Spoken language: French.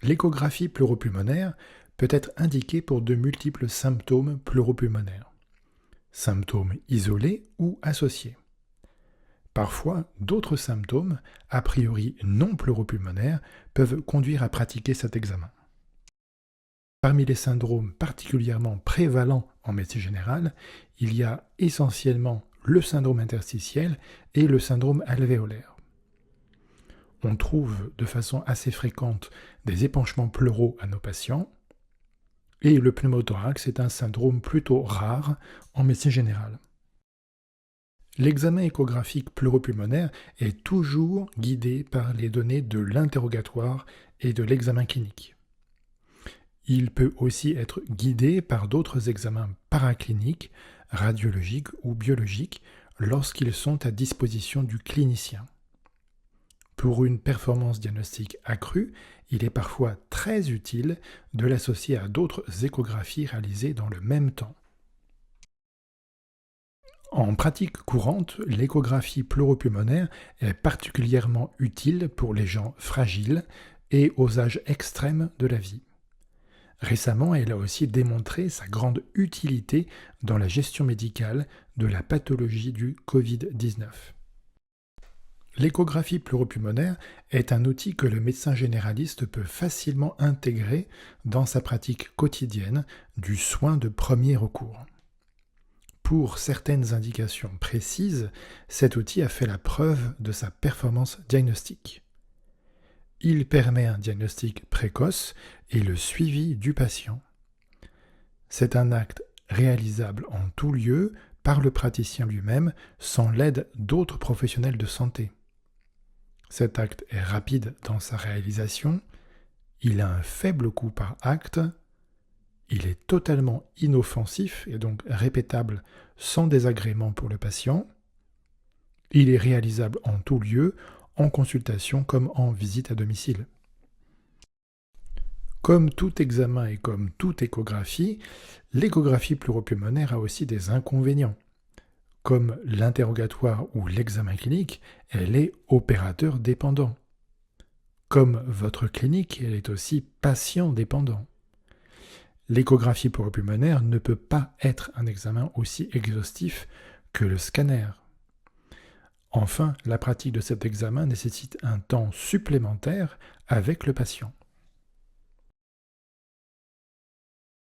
L'échographie pleuropulmonaire peut être indiquée pour de multiples symptômes pleuropulmonaires, symptômes isolés ou associés. Parfois, d'autres symptômes, a priori non pleuropulmonaires, peuvent conduire à pratiquer cet examen. Parmi les syndromes particulièrement prévalents en médecine générale, il y a essentiellement le syndrome interstitiel et le syndrome alvéolaire. On trouve de façon assez fréquente des épanchements pleuraux à nos patients, et le pneumothorax est un syndrome plutôt rare en médecine générale. L'examen échographique pleuropulmonaire est toujours guidé par les données de l'interrogatoire et de l'examen clinique. Il peut aussi être guidé par d'autres examens paracliniques, radiologiques ou biologiques lorsqu'ils sont à disposition du clinicien. Pour une performance diagnostique accrue, il est parfois très utile de l'associer à d'autres échographies réalisées dans le même temps. En pratique courante, l'échographie pleuropulmonaire est particulièrement utile pour les gens fragiles et aux âges extrêmes de la vie. Récemment, elle a aussi démontré sa grande utilité dans la gestion médicale de la pathologie du Covid-19. L'échographie pleuropulmonaire est un outil que le médecin généraliste peut facilement intégrer dans sa pratique quotidienne du soin de premier recours. Pour certaines indications précises, cet outil a fait la preuve de sa performance diagnostique. Il permet un diagnostic précoce et le suivi du patient. C'est un acte réalisable en tout lieu par le praticien lui-même sans l'aide d'autres professionnels de santé. Cet acte est rapide dans sa réalisation, il a un faible coût par acte, il est totalement inoffensif et donc répétable sans désagrément pour le patient, il est réalisable en tout lieu, en consultation comme en visite à domicile. Comme tout examen et comme toute échographie, l'échographie pleuropulmonaire a aussi des inconvénients. Comme l'interrogatoire ou l'examen clinique, elle est opérateur dépendant. Comme votre clinique, elle est aussi patient dépendant. L'échographie pleuropulmonaire ne peut pas être un examen aussi exhaustif que le scanner. Enfin, la pratique de cet examen nécessite un temps supplémentaire avec le patient.